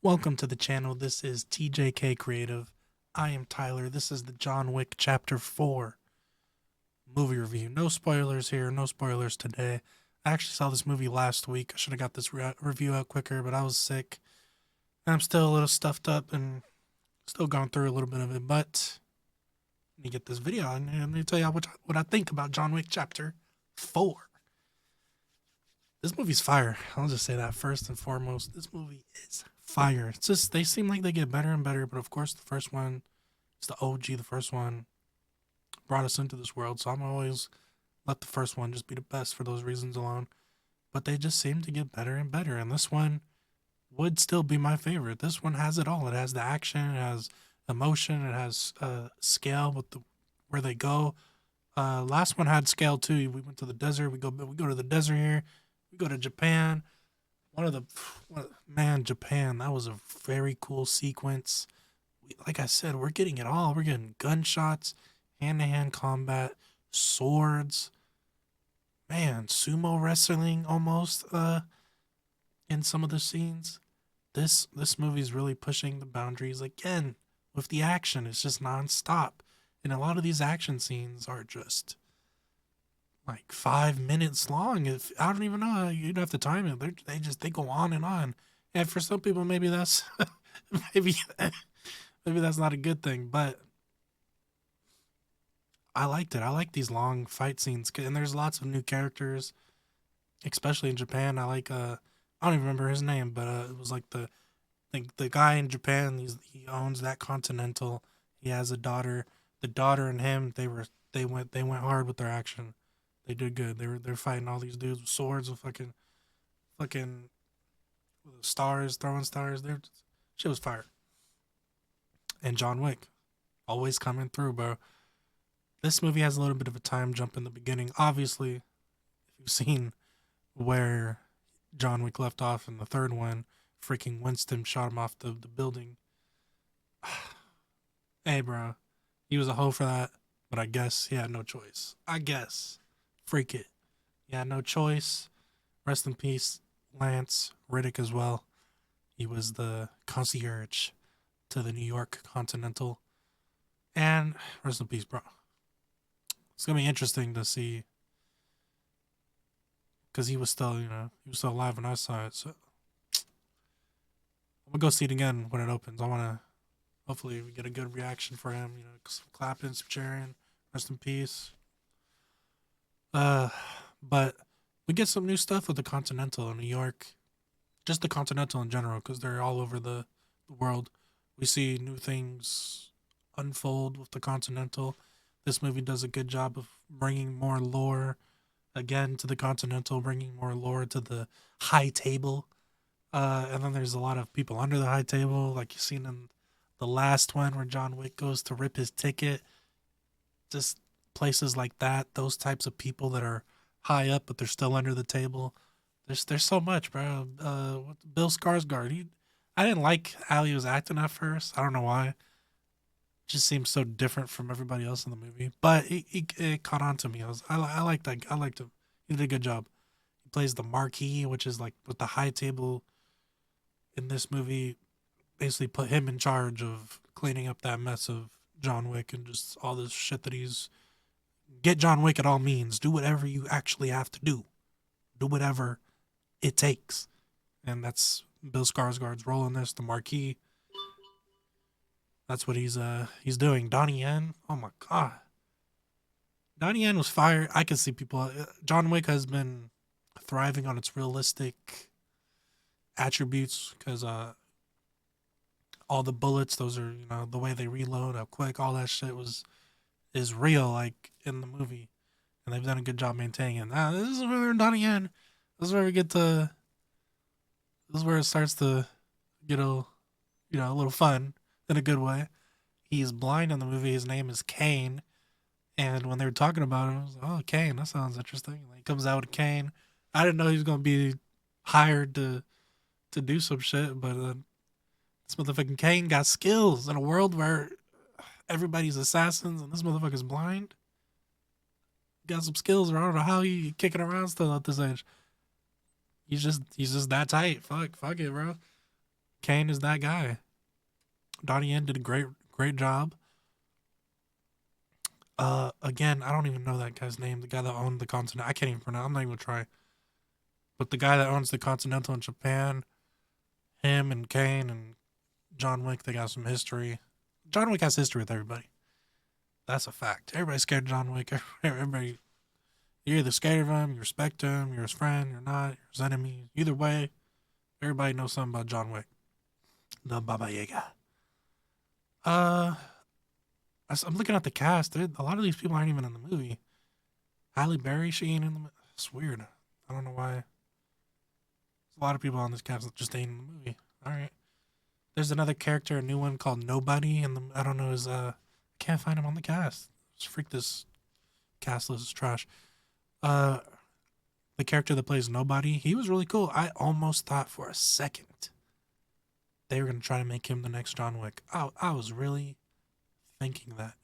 Welcome to the channel. This is TJK Creative. I am Tyler. This is the John Wick Chapter 4 movie review. No spoilers here. No spoilers today. I actually saw this movie last week. I should have got this review out quicker, but I was sick. And I'm still a little stuffed up and still going through a little bit of it. But let me get this video and let me tell you what I think about John Wick Chapter 4. This movie's fire. I'll just say that first and foremost. This movie is fire. It's just, they seem like they get better and better, but of course, the first one is the OG. The first one brought us into this world, so I'm always let the first one just be the best for those reasons alone. But they just seem to get better and better, and this one would still be my favorite. This one has it all. It has the action, it has emotion, it has scale with where they go. Last one had scale too. We went to the desert. We go to the desert here. We go to Japan. Japan, that was a very cool sequence. Like I said, we're getting it all. We're getting gunshots, hand-to-hand combat, swords, sumo wrestling almost in some of the scenes. This movie's really pushing the boundaries again with the action. It's just nonstop. And a lot of these action scenes are just like 5 minutes long. If I don't even know, you'd have to time it. They go on and on. And for some people, maybe that's maybe maybe that's not a good thing. But I liked it. I like these long fight scenes, and there's lots of new characters, especially in Japan. I don't even remember his name, but it was like the guy in Japan. He owns that Continental. He has a daughter. The daughter and him, they went hard with their action. They did good. They're fighting all these dudes with swords with fucking stars, throwing stars. Shit was fire. And John Wick, always coming through, bro. This movie has a little bit of a time jump in the beginning. Obviously, if you've seen where John Wick left off in the third one, freaking Winston shot him off the building. Hey, bro, he was a hoe for that, but I guess he had no choice. I guess. Freak it. He had no choice. Rest in peace, Lance Riddick as well. He was the concierge to the New York Continental. And rest in peace, bro. It's going to be interesting to see. Because he was still alive when I saw it. So I'm going to go see it again when it opens. I want to, hopefully, we get a good reaction for him. Some clapping, some cheering. Rest in peace. But we get some new stuff with the Continental in New York. Just the Continental in general, because they're all over the world. We see new things unfold with the Continental. This movie does a good job of bringing more lore again to the Continental, bringing more lore to the high table. And then there's a lot of people under the high table, like you've seen in the last one where John Wick goes to rip his ticket. Just places like that, those types of people that are high up but they're still under the table. There's so much, bro. Bill Skarsgård, I didn't like how he was acting at first. I don't know why. It just seems so different from everybody else in the movie. But it caught on to me. I liked that. I liked him. He did a good job. He plays the Marquis, which is like with the high table in this movie. Basically, put him in charge of cleaning up that mess of John Wick and just all this shit that he's. Get John Wick at all means. Do whatever you actually have to do. Do whatever it takes. And that's Bill Skarsgård's role in this, the Marquis. That's what he's doing. Donnie Yen, oh my god. Donnie Yen was fire. I can see people. John Wick has been thriving on its realistic attributes because all the bullets, those are the way they reload, how quick, all that shit is real, like in the movie, and they've done a good job maintaining it. Now this is where we're in Donnie Yen. This is where we get to. This is where it starts to get a little fun in a good way. He's blind in the movie. His name is Kane, and when they were talking about him, I was like, "Oh, Kane, that sounds interesting." Like, he comes out with Kane. I didn't know he was gonna be hired to do some shit, but this motherfucking Kane got skills in a world where everybody's assassins and this motherfucker's blind. Got some skills, or I don't know how he kicking around still at this age. He's just that tight. Fuck it, bro. Kane is that guy. Donnie Yen did a great job. Again, I don't even know that guy's name. The guy that owned the Continental. I can't even pronounce. I'm not even gonna try. But the guy that owns the Continental in Japan, him and Kane and John Wick, they got some history. John Wick has history with everybody. That's a fact. Everybody's scared of John Wick. Everybody, you're either scared of him, you respect him, you're his friend, you're not, you're his enemy. Either way, everybody knows something about John Wick. The Baba Yaga. I'm looking at the cast. A lot of these people aren't even in the movie. Halle Berry, she ain't in the movie. It's weird. I don't know why. There's a lot of people on this cast that just ain't in the movie. All right. There's another character, a new one called Nobody, and I don't know his. I can't find him on the cast. Just freak this cast list is trash. The character that plays Nobody, he was really cool. I almost thought for a second they were gonna try to make him the next John Wick. I was really thinking that,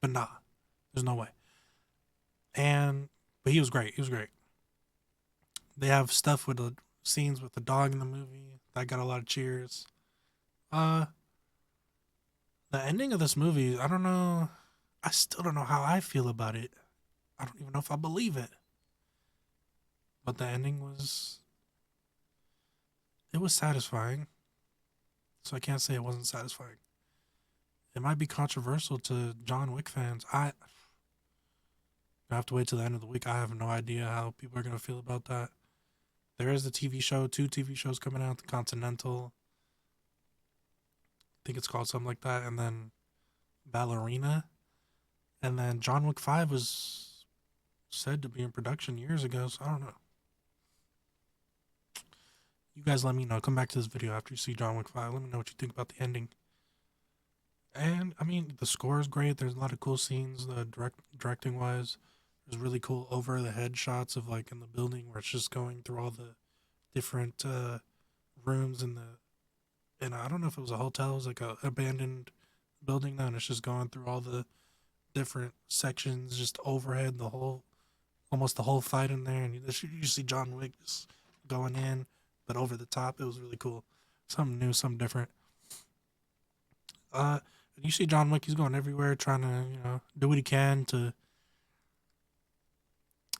but nah, there's no way. But he was great. He was great. They have stuff with the scenes with the dog in the movie that got a lot of cheers. The ending of this movie, I don't know. I still don't know how I feel about it. I don't even know if I believe it. But the ending it was satisfying. So I can't say it wasn't satisfying. It might be controversial to John Wick fans. I have to wait till the end of the week. I have no idea how people are going to feel about that. There is a TV show, 2 TV shows coming out, the Continental. I think it's called something like that. And then Ballerina. And then John Wick 5 was said to be in production years ago, so I don't know. You guys let me know. Come back to this video after you see John Wick 5. Let me know what you think about the ending. And, I mean, the score is great. There's a lot of cool scenes, directing-wise. There's really cool over-the-head shots of, like, in the building where it's just going through all the different rooms and I don't know if it was a hotel. It was, like, a abandoned building now, and it's just going through all the different sections, just overhead, almost the whole fight in there. And you see John Wick just going in, but over the top. It was really cool. Something new, something different. You see John Wick, he's going everywhere trying to, do what he can to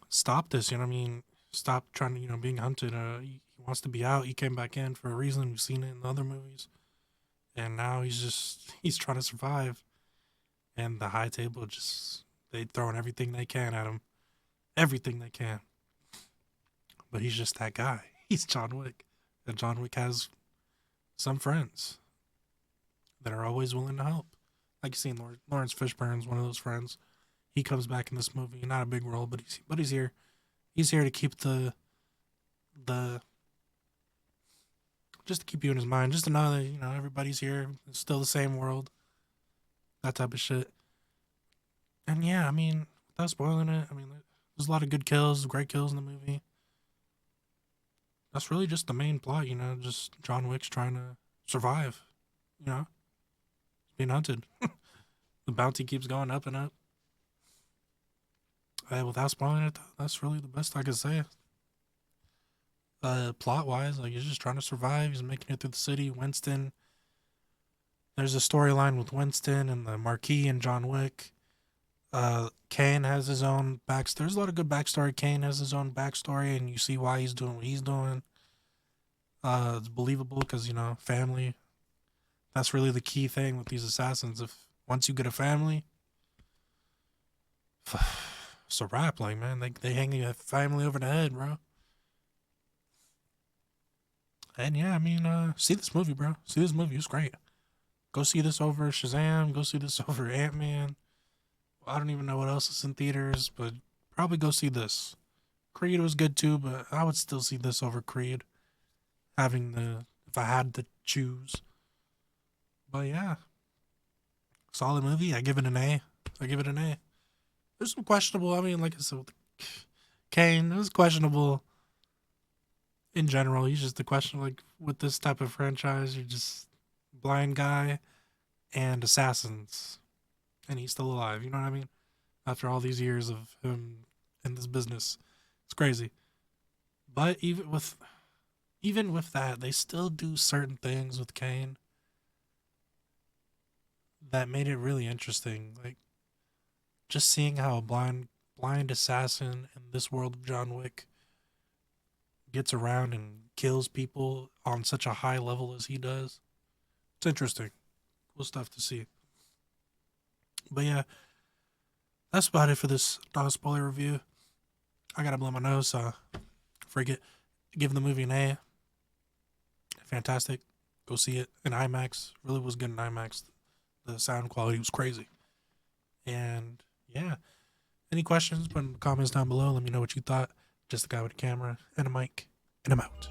stop this, you know what I mean? Stop trying to, being hunted. He wants to be out. He came back in for a reason. We've seen it in other movies. And now he's trying to survive. And the high table they throwing everything they can at him. Everything they can. But he's just that guy. He's John Wick. And John Wick has some friends that are always willing to help. Like you seen Lawrence Fishburne's one of those friends. He comes back in this movie, not a big role, but he's here. He's here to keep the just to keep you in his mind, just to know that everybody's here. It's still the same world. That type of shit. And yeah, I mean, without spoiling it, I mean, there's a lot of good kills, great kills in the movie. That's really just the main plot, just John Wick's trying to survive, being hunted. The bounty keeps going up and up. Without spoiling it, that's really the best I could say. Plot-wise, like, he's just trying to survive. He's making it through the city. Winston. There's a storyline with Winston and the Marquis and John Wick. Kane has his own backstory. There's a lot of good backstory. Kane has his own backstory, and you see why he's doing what he's doing. It's believable because, family. That's really the key thing with these assassins. Once you get a family, it's a wrap. Like, man, they hang a family over the head, bro. And yeah, I mean, see this movie, bro. See this movie. It's great. Go see this over Shazam. Go see this over Ant-Man. I don't even know what else is in theaters, but probably go see this. Creed was good too, but I would still see this over Creed. If I had to choose. But yeah. Solid movie. I give it an A. There's some questionable, I mean, like I said, Kane, it was questionable in general. He's just a question, like, with this type of franchise, you're just blind guy and assassins. And he's still alive, you know what I mean? After all these years of him in this business. It's crazy. But even even with that, they still do certain things with Kane that made it really interesting. Like just seeing how a blind assassin in this world of John Wick gets around and kills people on such a high level as he does. It's interesting. Cool stuff to see. But yeah, that's about it for this non spoiler review. I gotta blow my nose, so forget give the movie an A. Fantastic. Go see it in IMAX. Really was good in IMAX. The sound quality was crazy. And yeah. Any questions? Put in the comments down below. Let me know what you thought. Just a guy with a camera and a mic. And I'm out.